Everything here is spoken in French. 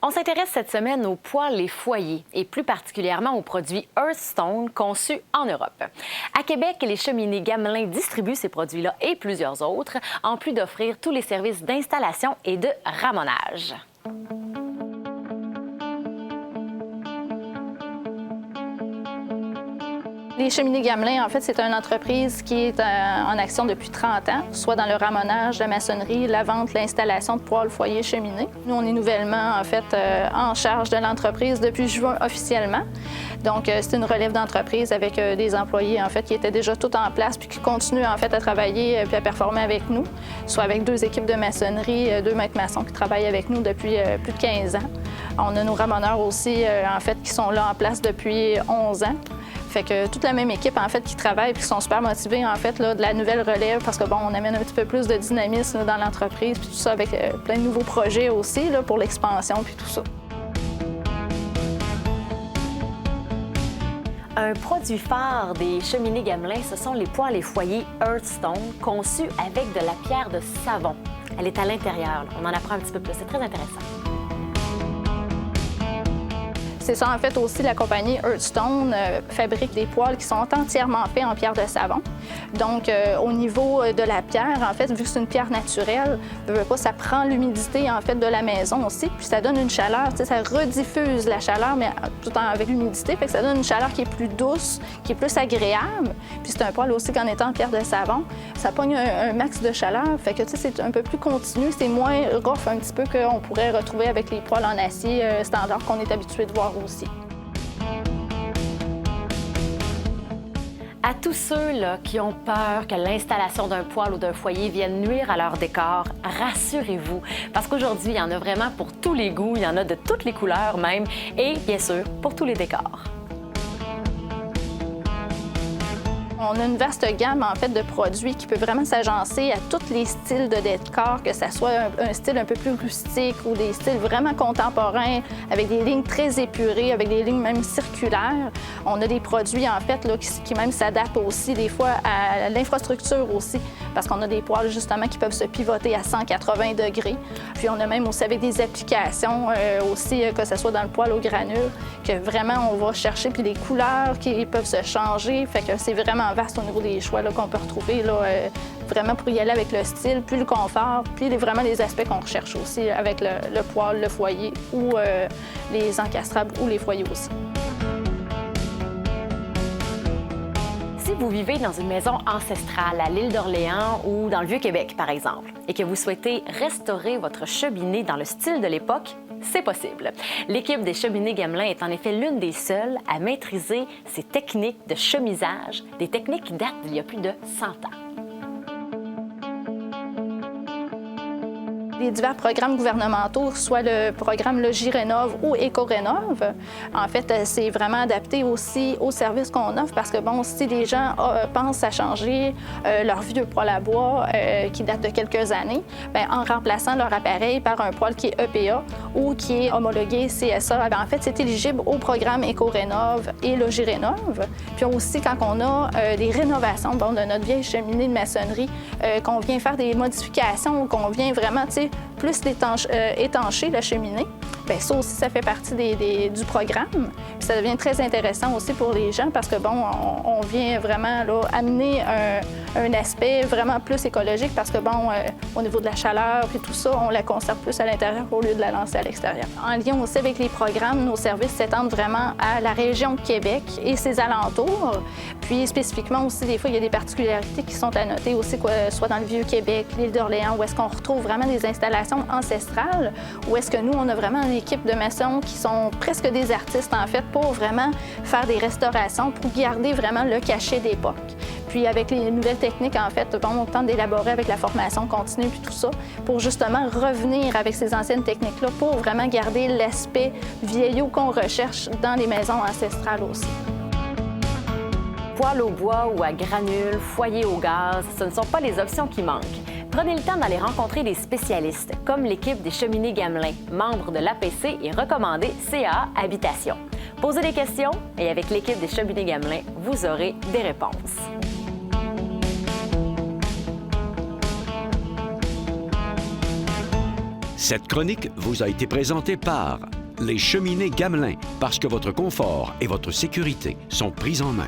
On s'intéresse cette semaine aux poêles et foyers et plus particulièrement aux produits Earthstone conçus en Europe. À Québec, les cheminées Gamelin distribuent ces produits-là et plusieurs autres, en plus d'offrir tous les services d'installation et de ramonage. Les cheminées Gamelin, en fait, c'est une entreprise qui est en action depuis 30 ans, soit dans le ramonage, la maçonnerie, la vente, l'installation de poêles, foyers, cheminées. Nous, on est nouvellement, en fait, en charge de l'entreprise depuis juin officiellement. Donc, c'est une relève d'entreprise avec des employés, en fait, qui étaient déjà tout en place puis qui continuent, en fait, à travailler puis à performer avec nous, soit avec 2 équipes de maçonnerie, 2 maîtres maçons qui travaillent avec nous depuis plus de 15 ans. On a nos ramoneurs aussi, en fait, qui sont là en place depuis 11 ans. Fait que toute la même équipe, en fait, qui travaille et qui sont super motivés, en fait, là, de la nouvelle relève parce que, bon, on amène un petit peu plus de dynamisme là, dans l'entreprise puis tout ça avec plein de nouveaux projets aussi là, pour l'expansion puis tout ça. Un produit phare des cheminées Gamelin, ce sont les poêles et foyers Earthstone conçus avec de la pierre de savon. Elle est à l'intérieur, on en apprend un petit peu plus, c'est très intéressant. C'est ça, en fait, aussi, la compagnie Earthstone fabrique des poêles qui sont entièrement faits en pierre de savon. Donc, au niveau de la pierre, en fait, vu que c'est une pierre naturelle, ça prend l'humidité, en fait, de la maison aussi, puis ça donne une chaleur, tu sais, ça rediffuse la chaleur, mais tout en avec l'humidité, fait que ça donne une chaleur qui est plus douce, qui est plus agréable. Puis c'est un poêle aussi qu'en étant en pierre de savon, ça pogne un max de chaleur, fait que, tu sais, c'est un peu plus continu, c'est moins rough un petit peu qu'on pourrait retrouver avec les poêles en acier standard qu'on est habitué de voir aussi. À tous ceux là, qui ont peur que l'installation d'un poêle ou d'un foyer vienne nuire à leur décor, rassurez-vous, parce qu'aujourd'hui, il y en a vraiment pour tous les goûts, il y en a de toutes les couleurs même, et bien sûr, pour tous les décors. On a une vaste gamme, en fait, de produits qui peut vraiment s'agencer à tous les styles de décor, que ce soit un style un peu plus rustique ou des styles vraiment contemporains, avec des lignes très épurées, avec des lignes même circulaires. On a des produits, en fait, là, qui même s'adaptent aussi, des fois, à l'infrastructure aussi, parce qu'on a des poêles, justement, qui peuvent se pivoter à 180 degrés. Puis on a même aussi avec des applications aussi, que ce soit dans le poêle au granule, que vraiment, on va chercher, puis des couleurs qui peuvent se changer. Fait que c'est vraiment vaste au niveau des choix qu'on peut retrouver là, vraiment pour y aller avec le style, puis le confort, puis vraiment les aspects qu'on recherche aussi avec le poêle, le foyer ou les encastrables ou les foyers aussi. Si vous vivez dans une maison ancestrale à l'île d'Orléans ou dans le Vieux-Québec, par exemple, et que vous souhaitez restaurer votre cheminée dans le style de l'époque, c'est possible. L'équipe des cheminées Gamelin est en effet l'une des seules à maîtriser ces techniques de chemisage, des techniques qui datent d'il y a plus de 100 ans. Les divers programmes gouvernementaux, soit le programme Logis-Rénov ou Éco-Rénov, en fait, c'est vraiment adapté aussi aux services qu'on offre parce que, bon, si les gens pensent à changer leur vieux poêle à bois qui date de quelques années, bien, en remplaçant leur appareil par un poêle qui est EPA ou qui est homologué CSA, bien, en fait, c'est éligible au programme Éco-Rénov et Logis-Rénov. Puis aussi, quand on a des rénovations bon, de notre vieille cheminée de maçonnerie, qu'on vient faire des modifications, qu'on vient vraiment, tu sais, plus étancher la cheminée, bien, ça aussi, ça fait partie du programme. Puis ça devient très intéressant aussi pour les gens parce que, bon, on vient vraiment là, amener un aspect vraiment plus écologique parce que, bon, au niveau de la chaleur et tout ça, on la conserve plus à l'intérieur au lieu de la lancer à l'extérieur. En lien aussi avec les programmes, nos services s'étendent vraiment à la région de Québec et ses alentours. Puis spécifiquement aussi, des fois, il y a des particularités qui sont à noter aussi, soit dans le Vieux-Québec, l'île d'Orléans, où est-ce qu'on retrouve vraiment des installations ancestrales, où est-ce que nous, on a vraiment une équipe de maçons qui sont presque des artistes, en fait, pour vraiment faire des restaurations, pour garder vraiment le cachet d'époque. Puis avec les nouvelles techniques, en fait, bon, on tente d'élaborer avec la formation continue puis tout ça, pour justement revenir avec ces anciennes techniques-là, pour vraiment garder l'aspect vieillot qu'on recherche dans les maisons ancestrales aussi. Poêle au bois ou à granules, foyer au gaz, ce ne sont pas les options qui manquent. Prenez le temps d'aller rencontrer des spécialistes, comme l'équipe des cheminées Gamelin, membres de l'APC et recommandée CA Habitation. Posez des questions et avec l'équipe des cheminées Gamelin, vous aurez des réponses. Cette chronique vous a été présentée par les Cheminées Gamelin, parce que votre confort et votre sécurité sont pris en main.